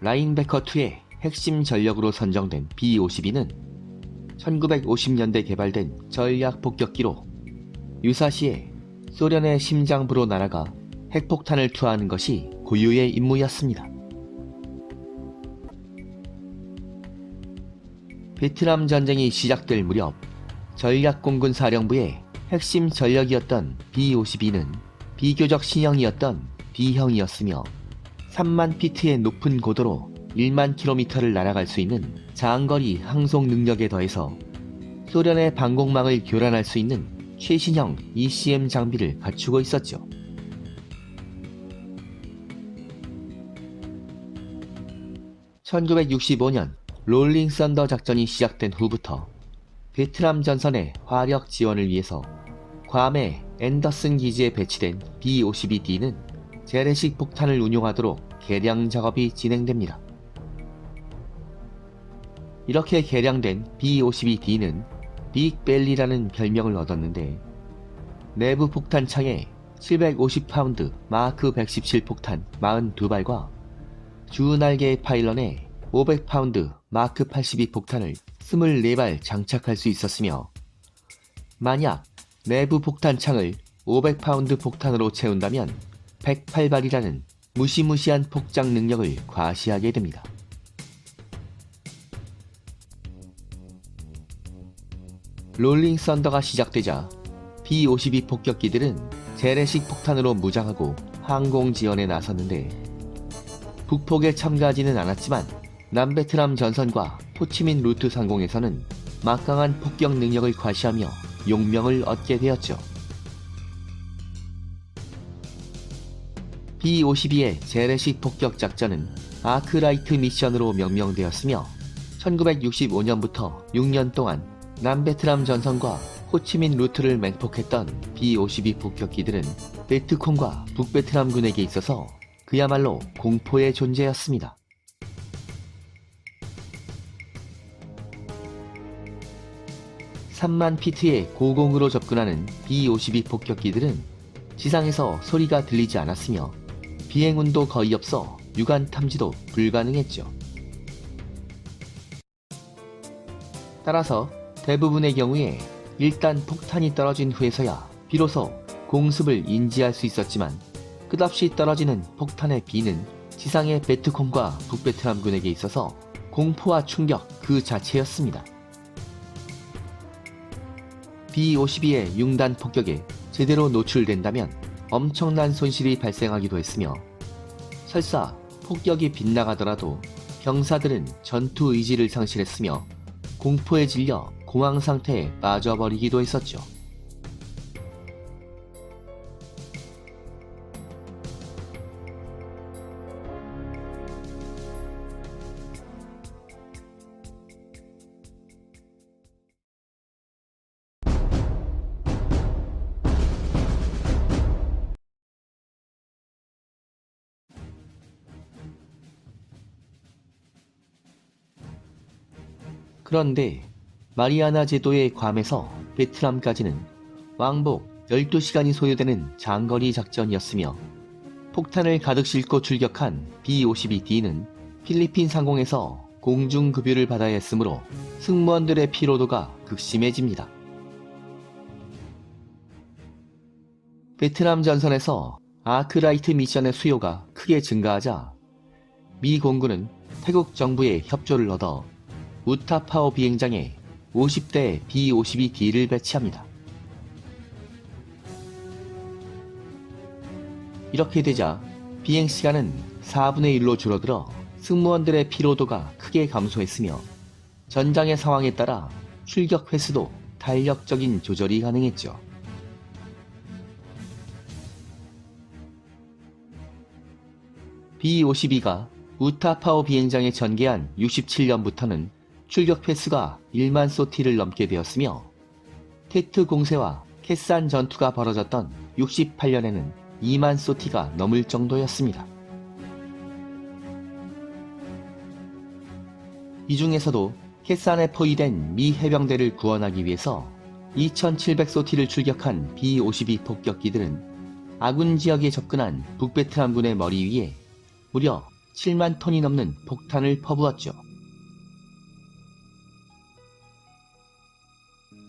라인베커2의 핵심 전력으로 선정된 B-52는 1950년대 개발된 전략 폭격기로 유사시에 소련의 심장부로 날아가 핵폭탄을 투하하는 것이 고유의 임무였습니다. 베트남 전쟁이 시작될 무렵 전략공군사령부의 핵심 전력이었던 B-52는 비교적 신형이었던 D형이었으며 3만 피트의 높은 고도로 1만 킬로미터를 날아갈 수 있는 장거리 항속 능력에 더해서 소련의 방공망을 교란할 수 있는 최신형 ECM 장비를 갖추고 있었죠. (1965년) 롤링 썬더 작전이 시작된 후부터 베트남 전선의 화력 지원을 위해서 괌의 앤더슨 기지에 배치된 B-52D는 재래식 폭탄을 운용하도록 개량 작업이 진행됩니다. 이렇게 개량된 B-52D는 빅벨리라는 별명을 얻었는데 내부 폭탄창에 750파운드 마크 117 폭탄 42발과 주날개 파일런에 500파운드 마크 82 폭탄을 24발 장착할 수 있었으며 만약 내부 폭탄창을 500파운드 폭탄으로 채운다면 108발이라는 무시무시한 폭장 능력을 과시하게 됩니다. 롤링 썬더가 시작되자 B-52 폭격기들은 재래식 폭탄으로 무장하고 항공 지원에 나섰는데 북폭에 참가하지는 않았지만 남베트남 전선과 호치민 루트 상공에서는 막강한 폭격 능력을 과시하며 용명을 얻게 되었죠. B-52의 재래식 폭격 작전은 아크라이트 미션으로 명명되었으며 1965년부터 6년 동안 남베트남 전선과 호치민 루트를 맹폭했던 B-52 폭격기들은 베트콩과 북베트남군에게 있어서 그야말로 공포의 존재였습니다. (3만 피트의 고공으로 접근하는 B-52 폭격기들은 지상에서 소리가 들리지 않았으며 비행운도 거의 없어 유관 탐지도 불가능했죠. 따라서 대부분의 경우에 일단 폭탄이 떨어진 후에서야 비로소 공습을 인지할 수 있었지만 끝없이 떨어지는 폭탄의 비는 지상의 베트콩과 북베트남군에게 있어서 공포와 충격 그 자체였습니다. B-52의 융단 폭격에 제대로 노출된다면 엄청난 손실이 발생하기도 했으며 설사 폭격이 빗나가더라도 병사들은 전투 의지를 상실했으며 공포에 질려 공황 상태에 빠져버리기도 했었죠. 그런데 마리아나 제도의 괌에서 베트남까지는 왕복 12시간이 소요되는 장거리 작전이었으며 폭탄을 가득 싣고 출격한 B-52D는 필리핀 상공에서 공중급유를 받아야 했으므로 승무원들의 피로도가 극심해집니다. 베트남 전선에서 아크라이트 미션의 수요가 크게 증가하자 미 공군은 태국 정부의 협조를 얻어 우타파오 비행장에 50대 B-52D를 배치합니다. 이렇게 되자 비행시간은 4분의 1로 줄어들어 승무원들의 피로도가 크게 감소했으며 전장의 상황에 따라 출격 횟수도 탄력적인 조절이 가능했죠. B-52가 우타파오 비행장에 전개한 67년부터는 출격 횟수가 1만 소티를 넘게 되었으며 테트 공세와 캐산 전투가 벌어졌던 68년에는 2만 소티가 넘을 정도였습니다. 이 중에서도 캐산에 포위된 미 해병대를 구원하기 위해서 2700소티를 출격한 B-52 폭격기들은 아군 지역에 접근한 북베트남군의 머리 위에 무려 7만 톤이 넘는 폭탄을 퍼부었죠.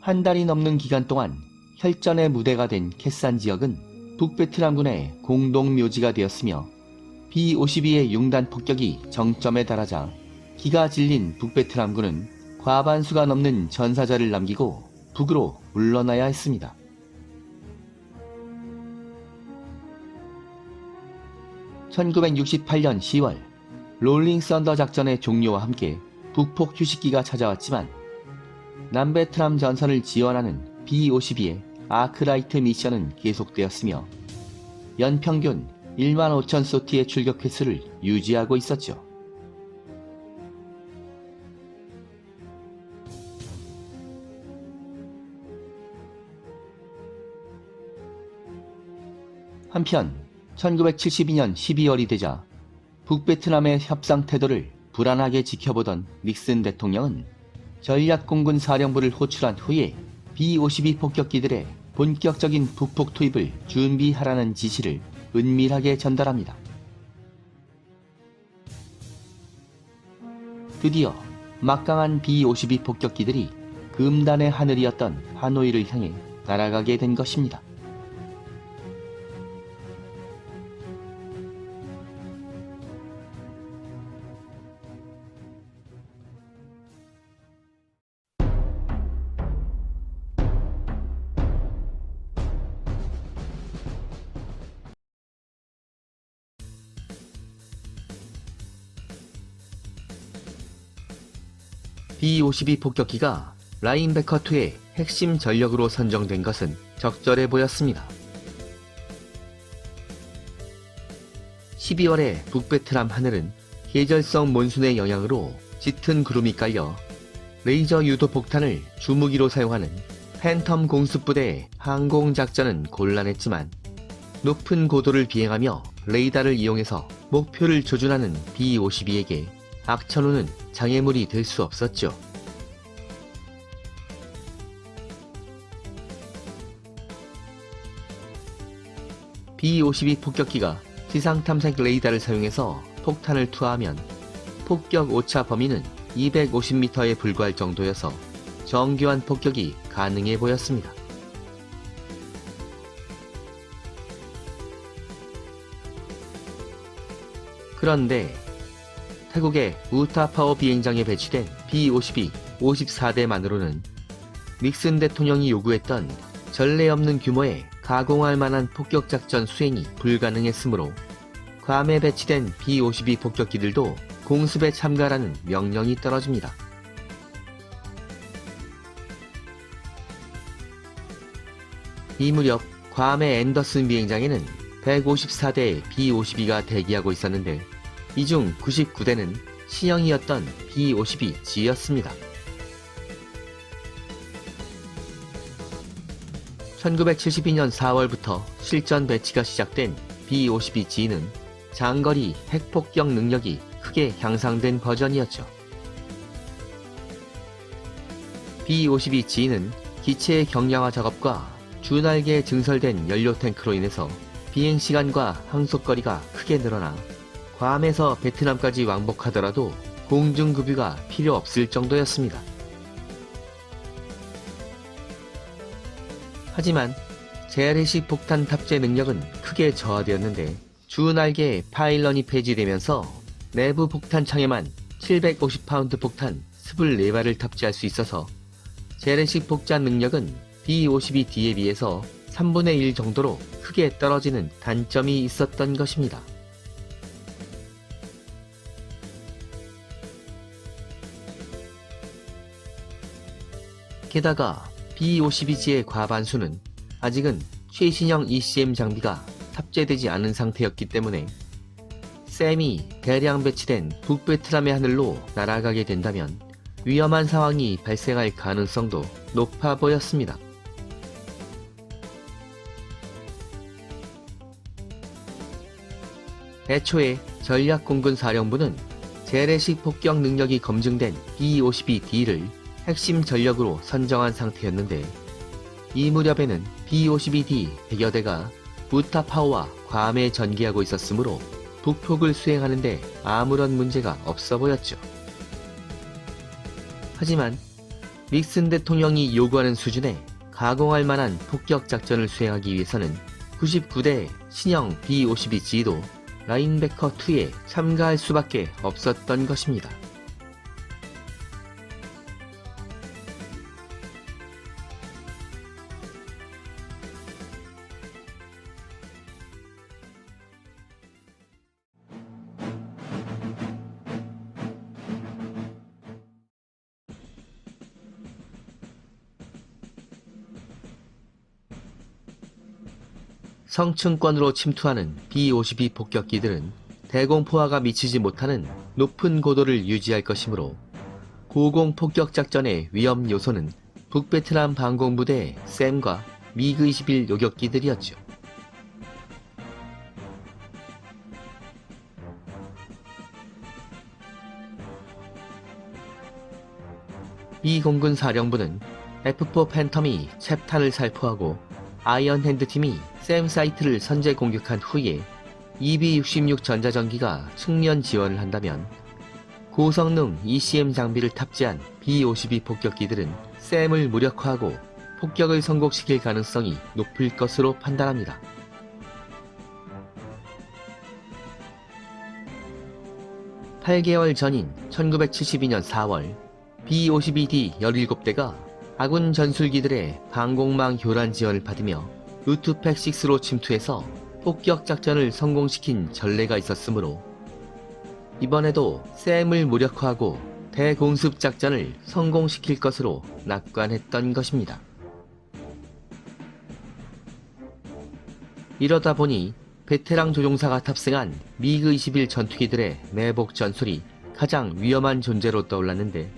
한 달이 넘는 기간 동안 혈전의 무대가 된 캐산 지역은 북베트남군의 공동묘지가 되었으며 B-52의 융단 폭격이 정점에 달하자 기가 질린 북베트남군은 과반수가 넘는 전사자를 남기고 북으로 물러나야 했습니다. (1968년 10월) 롤링 썬더 작전의 종료와 함께 북폭 휴식기가 찾아왔지만 남베트남 전선을 지원하는 B-52의 아크라이트 미션은 계속되었으며 연평균 1만 5천 소티의 출격 횟수를 유지하고 있었죠. 한편 1972년 12월이 되자 북베트남의 협상 태도를 불안하게 지켜보던 닉슨 대통령은 전략공군 사령부를 호출한 후에 B-52 폭격기들의 본격적인 북폭 투입을 준비하라는 지시를 은밀하게 전달합니다. 드디어 막강한 B-52 폭격기들이 금단의 하늘이었던 하노이를 향해 날아가게 된 것입니다. B-52 폭격기가 라인베커2의 핵심 전력으로 선정된 것은 적절해 보였습니다. 12월에 북베트남 하늘은 계절성 몬순의 영향으로 짙은 구름이 깔려 레이저 유도 폭탄을 주무기로 사용하는 팬텀 공습부대의 항공작전은 곤란했지만 높은 고도를 비행하며 레이더를 이용해서 목표를 조준하는 B-52에게 악천후는 장애물이 될 수 없었죠. B-52 폭격기가 지상탐색 레이더를 사용해서 폭탄을 투하하면 폭격 오차 범위는 250m에 불과할 정도여서 정교한 폭격이 가능해 보였습니다. 그런데 태국의 우타파오 비행장에 배치된 B-52 54대만으로는 닉슨 대통령이 요구했던 전례 없는 규모의 가공할 만한 폭격작전 수행이 불가능했으므로 괌에 배치된 B-52 폭격기들도 공습에 참가라는 명령이 떨어집니다. 이 무렵 괌의 앤더슨 비행장에는 154대의 B-52가 대기하고 있었는데 이 중 99대는 신형이었던 B-52G였습니다. 1972년 4월부터 실전 배치가 시작된 B-52G는 장거리 핵폭격 능력이 크게 향상된 버전이었죠. B-52G는 기체의 경량화 작업과 주날개에 증설된 연료 탱크로 인해서 비행시간과 항속거리가 크게 늘어나 괌에서 베트남까지 왕복하더라도 공중급유가 필요 없을 정도였습니다. 하지만 재래식 폭탄 탑재 능력은 크게 저하되었는데 주날개에 파일런이 폐지되면서 내부 폭탄 창에만 750파운드 폭탄 24발을 탑재할 수 있어서 재래식 폭탄 능력은 B-52D에 비해서 3분의 1 정도로 크게 떨어지는 단점이 있었던 것입니다. 게다가 B-52G의 과반수는 아직은 최신형 ECM 장비가 탑재되지 않은 상태였기 때문에 셈이 대량 배치된 북베트남의 하늘로 날아가게 된다면 위험한 상황이 발생할 가능성도 높아 보였습니다. 애초에 전략공군사령부는 재래식 폭격 능력이 검증된 B-52D를 핵심 전력으로 선정한 상태였는데 이 무렵에는 B-52D 100여 대가 우타파오와 괌에 전개하고 있었으므로 북폭을 수행하는데 아무런 문제가 없어 보였죠. 하지만 닉슨 대통령이 요구하는 수준의 가공할 만한 폭격 작전을 수행하기 위해서는 99대 신형 B-52G도 라인베커2에 참가할 수밖에 없었던 것입니다. 성층권으로 침투하는 B-52 폭격기들은 대공포화가 미치지 못하는 높은 고도를 유지할 것이므로 고공 폭격 작전의 위험 요소는 북베트남 방공부대의 샘과 미그-21 요격기들이었죠. 이 공군 사령부는 F4 팬텀이 챕탄을 살포하고 아이언핸드 팀이 샘 사이트를 선제 공격한 후에 EB-66 전자전기가 측면 지원을 한다면 고성능 ECM 장비를 탑재한 B-52 폭격기들은 샘을 무력화하고 폭격을 성공시킬 가능성이 높을 것으로 판단합니다. (8개월) 전인 1972년 4월 B-52D 17대가 아군 전술기들의 방공망 교란 지원을 받으며 루트팩6로 침투해서 폭격 작전을 성공시킨 전례가 있었으므로 이번에도 샘을 무력화하고 대공습 작전을 성공시킬 것으로 낙관했던 것입니다. 이러다 보니 베테랑 조종사가 탑승한 미그-21 전투기들의 내복 전술이 가장 위험한 존재로 떠올랐는데,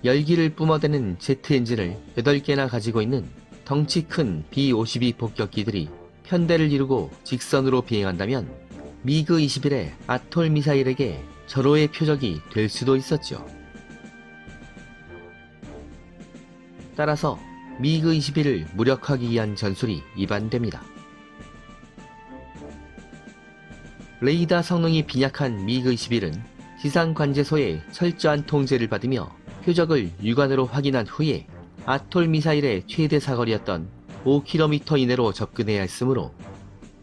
열기를 뿜어대는 제트 엔진을 8개나 가지고 있는 덩치 큰 B-52 폭격기들이 편대를 이루고 직선으로 비행한다면 미그-21의 아톨 미사일에게 절호의 표적이 될 수도 있었죠. 따라서 미그-21을 무력화하기 위한 전술이 위반됩니다. 레이더 성능이 빈약한 미그-21은 지상 관제소의 철저한 통제를 받으며 표적을 육안으로 확인한 후에 아톨 미사일의 최대 사거리였던 5km 이내로 접근해야 했으므로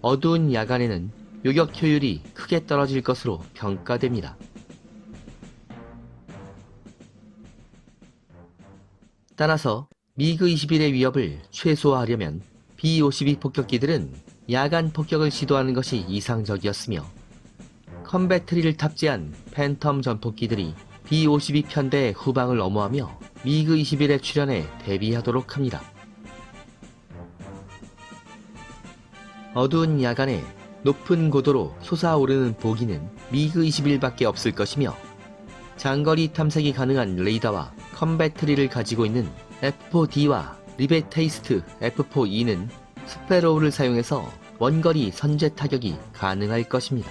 어두운 야간에는 요격 효율이 크게 떨어질 것으로 평가됩니다. 따라서 미그-21의 위협을 최소화하려면 B-52 폭격기들은 야간 폭격을 시도하는 것이 이상적이었으며, 컴배트리를 탑재한 팬텀 전폭기들이 B-52 편대의 후방을 엄호하며 미그-21의 출현에 대비하도록 합니다. 어두운 야간에 높은 고도로 솟아오르는 보기는 미그-21밖에 없을 것이며, 장거리 탐색이 가능한 레이더와 컴배트리를 가지고 있는 F4D와 리베테이스트 F4E는 스페로우를 사용해서 원거리 선제 타격이 가능할 것입니다.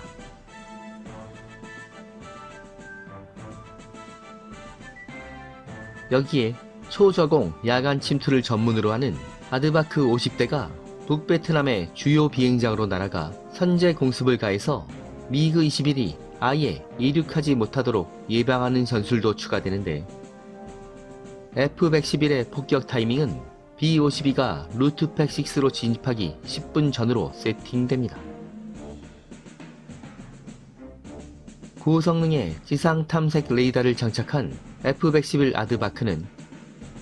여기에 초저공 야간 침투를 전문으로 하는 아드바크 50대가 북베트남의 주요 비행장으로 날아가 선제 공습을 가해서 미그-21이 아예 이륙하지 못하도록 예방하는 전술도 추가되는데, F-111의 폭격 타이밍은 B-52가 루트팩6로 진입하기 10분 전으로 세팅됩니다. 고성능의 지상 탐색 레이더를 장착한 F-111 아드바크는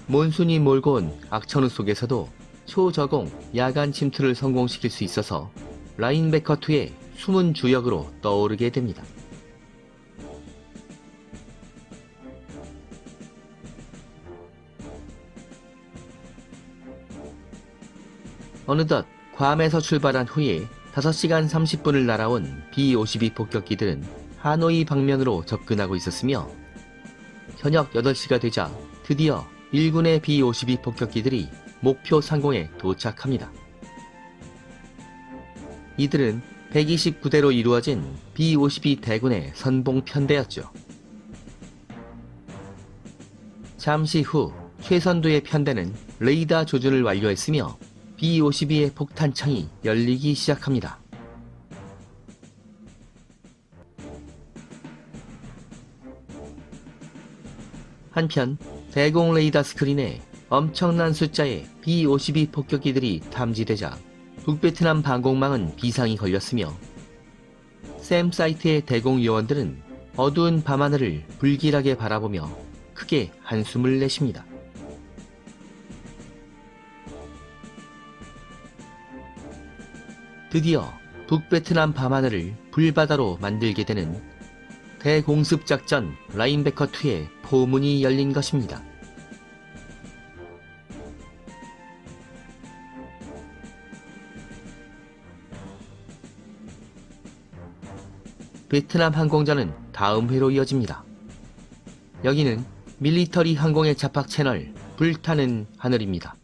몬순이 몰고 온 악천후 속에서도 초저공 야간 침투를 성공시킬 수 있어서 라인베커2의 숨은 주역으로 떠오르게 됩니다. 어느덧 괌에서 출발한 후에 5시간 30분을 날아온 B-52 폭격기들은 하노이 방면으로 접근하고 있었으며, 저녁 8시가 되자 드디어 1군의 B-52 폭격기들이 목표 상공에 도착합니다. 이들은 129대로 이루어진 B-52 대군의 선봉 편대였죠. 잠시 후 최선두의 편대는 레이더 조준을 완료했으며 B-52의 폭탄창이 열리기 시작합니다. 한편 대공 레이더 스크린에 엄청난 숫자의 B-52 폭격기들이 탐지되자 북베트남 방공망은 비상이 걸렸으며 샘 사이트의 대공 요원들은 어두운 밤하늘을 불길하게 바라보며 크게 한숨을 내쉽니다. 드디어 북베트남 밤하늘을 불바다로 만들게 되는 대공습작전 라인베커2의 포문이 열린 것입니다. 베트남 항공전은 다음 회로 이어집니다. 여기는 밀리터리 항공의 잡학 채널 불타는 하늘입니다.